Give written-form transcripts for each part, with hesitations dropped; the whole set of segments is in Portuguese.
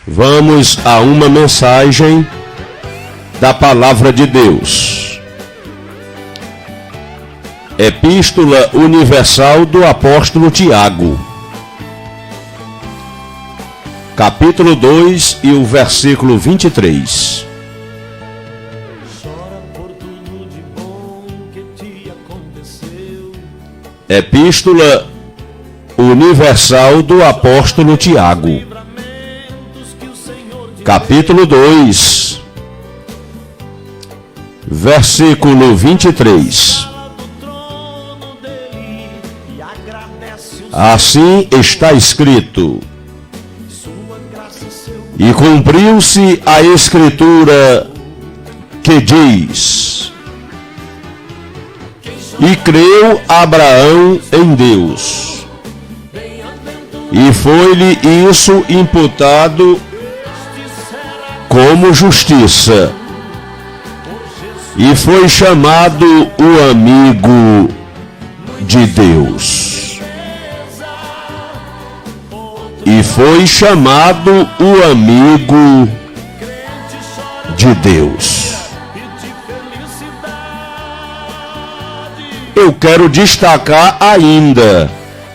Vamos a uma mensagem da Palavra de Deus. Epístola Universal do Apóstolo Tiago, capítulo 2 e o versículo 23. Epístola Universal do Apóstolo Tiago, capítulo 2, versículo 23. Assim está escrito: e cumpriu-se a Escritura que diz: e creu Abraão em Deus, e foi-lhe isso imputado como justiça, e foi chamado o amigo de Deus. E foi chamado o amigo de Deus. Eu quero destacar ainda: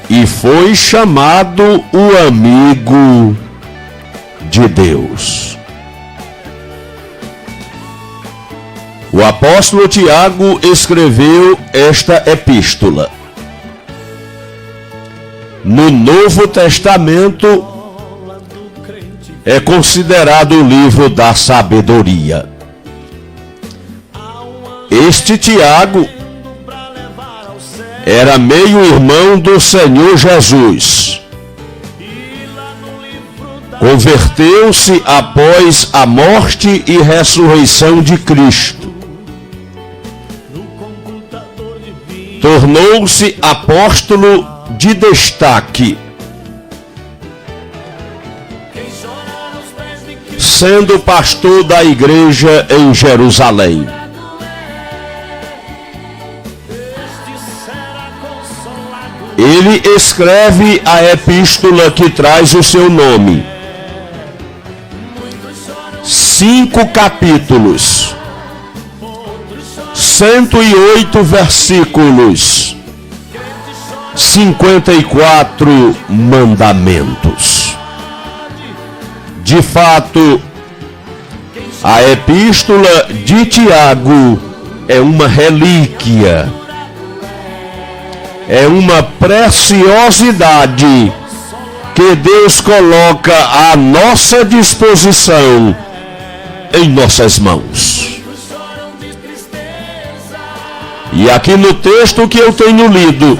e foi chamado o amigo de Deus. O apóstolo Tiago escreveu esta epístola. No Novo Testamento é considerado o livro da sabedoria. Este Tiago era meio-irmão do Senhor Jesus. Converteu-se após a morte e ressurreição de Cristo. Tornou-se apóstolo de destaque, sendo pastor da igreja em Jerusalém. Ele escreve a epístola que traz o seu nome. 5 capítulos, 108 versículos, 54 mandamentos. De fato, a epístola de Tiago é uma relíquia, é uma preciosidade que Deus coloca à nossa disposição em nossas mãos. E aqui no texto que eu tenho lido,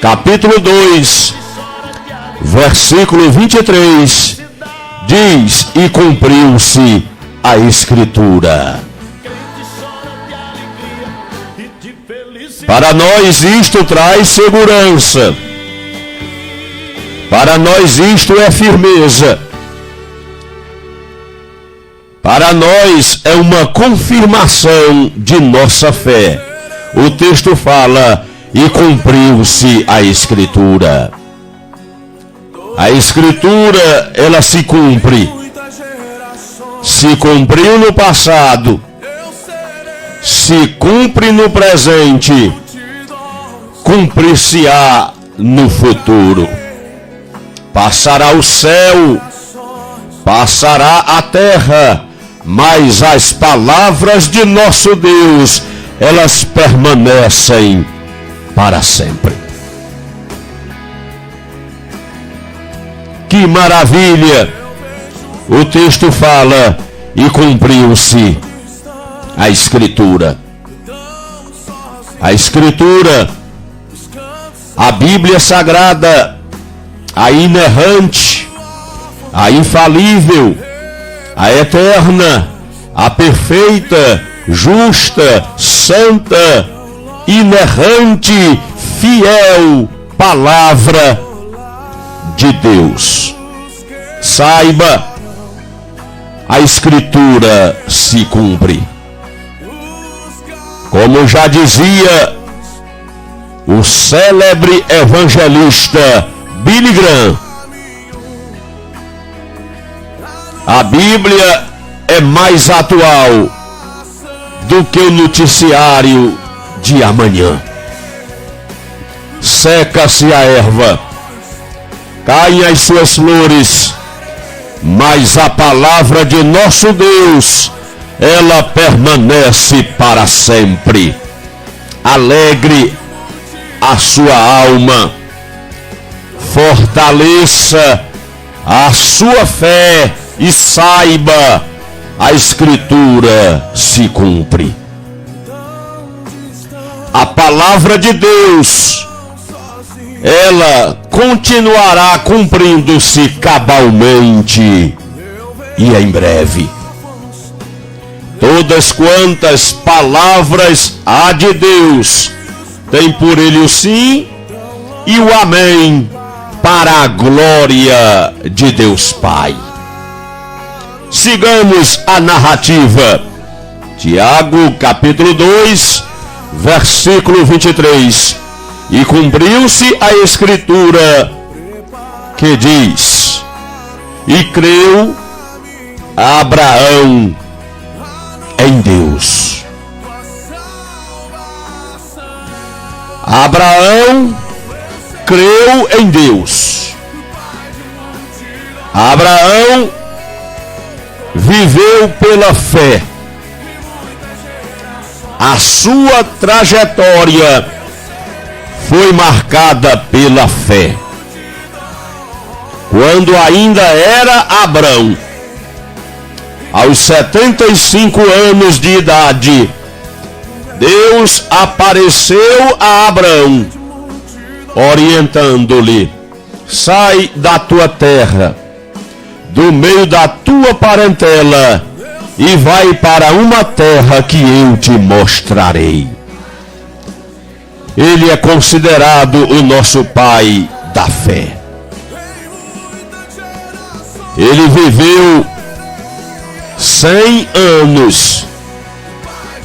capítulo 2, versículo 23, diz: e cumpriu-se a Escritura. Para nós isto traz segurança. Para nós isto é firmeza. Para nós é uma confirmação de nossa fé. O texto fala: e cumpriu-se a Escritura. A Escritura, ela se cumpre. Se cumpriu no passado, se cumpre no presente, cumprir-se-á no futuro. Passará o céu, passará a terra, mas as palavras de nosso Deus, elas permanecem para sempre. Que maravilha! O texto fala: e cumpriu-se a Escritura. A Escritura, a Bíblia Sagrada, a inerrante, a infalível, a eterna, a perfeita, justa, santa, inerrante, fiel palavra de Deus. Saiba, a Escritura se cumpre. Como já dizia o célebre evangelista Billy Graham, A Bíblia é mais atual do que o noticiário de amanhã. Seca-se a erva, caem as suas flores, mas a palavra de nosso Deus, ela permanece para sempre. Alegre a sua alma, fortaleça a sua fé e saiba, a Escritura se cumpre. A palavra de Deus, ela continuará cumprindo-se cabalmente e em breve. Todas quantas palavras há de Deus, tem por ele o sim e o amém, para a glória de Deus Pai. Sigamos a narrativa. Tiago, capítulo 2, versículo 23. E cumpriu-se a Escritura que diz: e creu Abraão em Deus. Abraão creu em Deus. Abraão viveu pela fé. A sua trajetória foi marcada pela fé. Quando ainda era Abrão, aos 75 anos de idade, Deus apareceu a Abrão, orientando-lhe: sai da tua terra, do meio da tua parentela, e vai para uma terra que eu te mostrarei. Ele é considerado o nosso pai da fé. Ele viveu 100 anos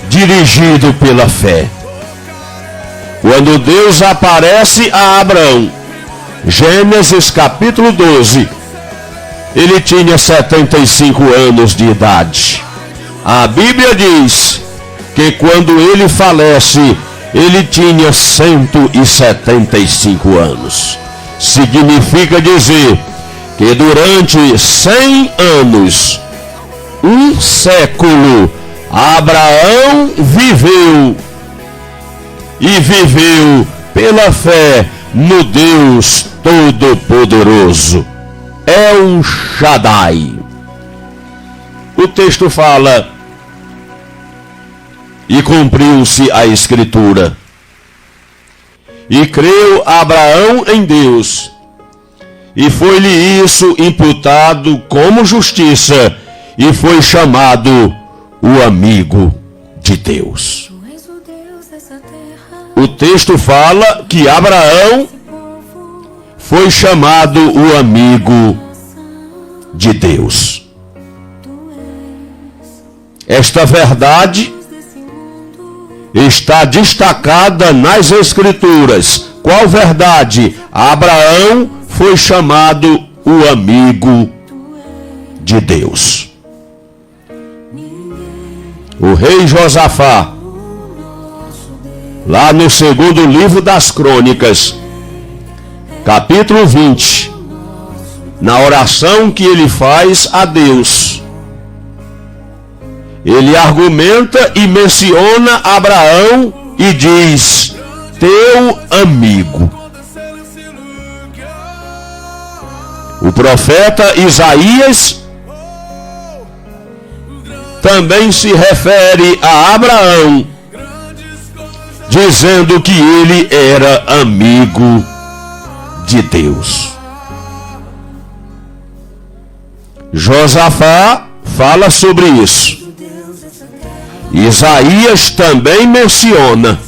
dirigido pela fé. Quando Deus aparece a Abrão, Gênesis capítulo 12, ele tinha 75 anos de idade. A Bíblia diz que quando ele falece, ele tinha 175 anos. Significa dizer que durante 100 anos, um século, Abraão viveu, e viveu pela fé no Deus Todo-Poderoso, El Shaddai. O texto fala: e cumpriu-se a Escritura. E creu Abraão em Deus, e foi-lhe isso imputado como justiça, e foi chamado o amigo de Deus. O texto fala que Abraão foi chamado o amigo de Deus. Esta verdade está destacada nas Escrituras. Qual verdade? Abraão foi chamado o amigo de Deus. O rei Josafá, lá no segundo livro das Crônicas, capítulo 20, na oração que ele faz a Deus, ele argumenta e menciona Abraão e diz: teu amigo. O profeta Isaías também se refere a Abraão, dizendo que ele era amigo de Deus. Josafá fala sobre isso. Isaías também menciona.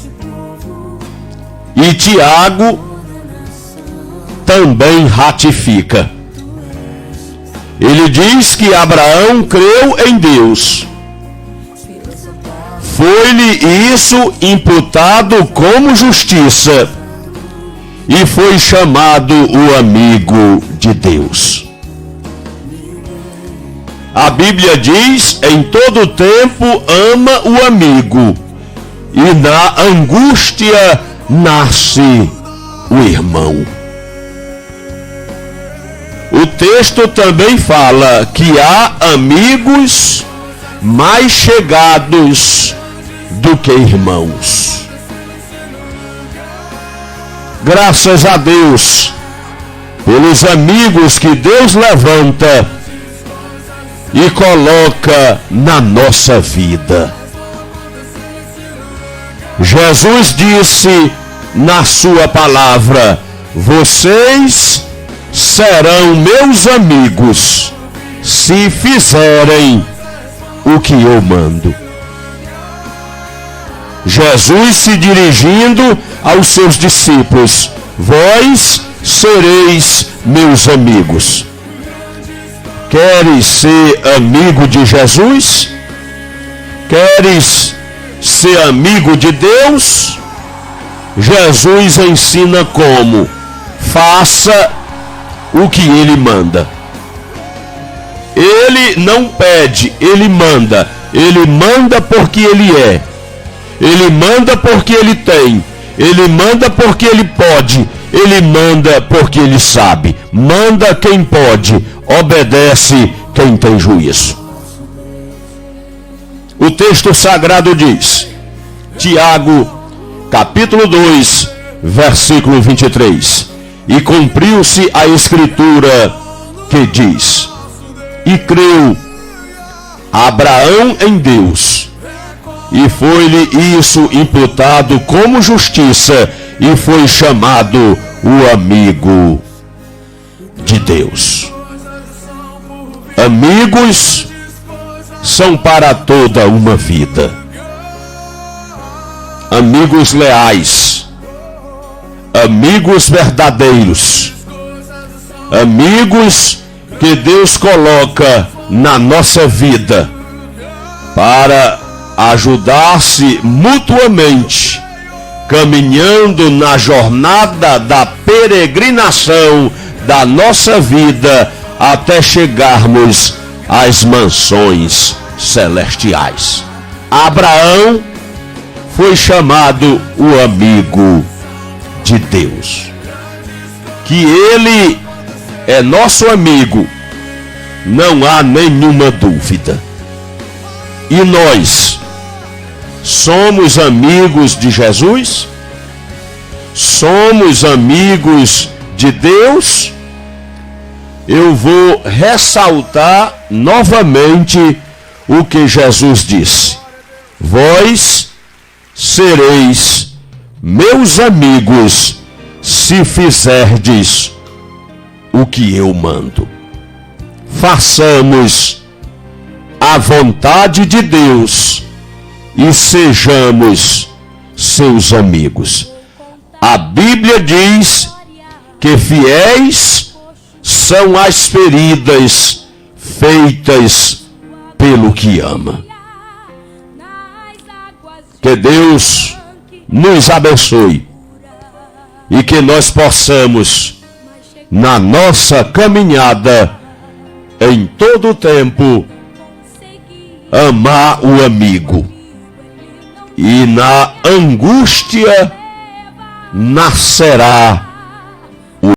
E Tiago também ratifica. Ele diz que Abraão creu em Deus. Foi-lhe isso imputado como justiça, e foi chamado o amigo de Deus. A Bíblia diz: em todo tempo ama o amigo, e na angústia nasce o irmão. O texto também fala que há amigos mais chegados do que irmãos. Graças a Deus pelos amigos que Deus levanta e coloca na nossa vida. Jesus disse na sua palavra: vocês serão meus amigos se fizerem o que eu mando. Jesus se dirigindo aos seus discípulos: vós sereis meus amigos. Queres ser amigo de Jesus? Queres ser amigo de Deus? Jesus ensina como: faça o que Ele manda. Ele não pede, Ele manda. Ele manda porque Ele é. Ele manda porque Ele tem. Ele manda porque Ele pode. Ele manda porque Ele sabe. Manda quem pode, obedece quem tem juízo. O texto sagrado diz, Tiago, capítulo 2, versículo 23. E cumpriu-se a escritura que diz: e creu Abraão em Deus, e foi-lhe isso imputado como justiça, e foi chamado o amigo de Deus. Amigos são para toda uma vida. Amigos leais, amigos verdadeiros, amigos que Deus coloca na nossa vida para ajudar-se mutuamente, caminhando na jornada da peregrinação da nossa vida até chegarmos às mansões celestiais. Abraão foi chamado o amigo de Deus. Que ele é nosso amigo, não há nenhuma dúvida. E nós somos amigos de Jesus? Somos amigos de Deus? Eu vou ressaltar novamente o que Jesus disse: vós sereis meus amigos se fizerdes o que eu mando. Façamos a vontade de Deus e sejamos seus amigos. A Bíblia diz que fiéis são as feridas feitas pelo que ama. Que Deus nos abençoe e que nós possamos, na nossa caminhada, em todo o tempo, amar o amigo, e na angústia nascerá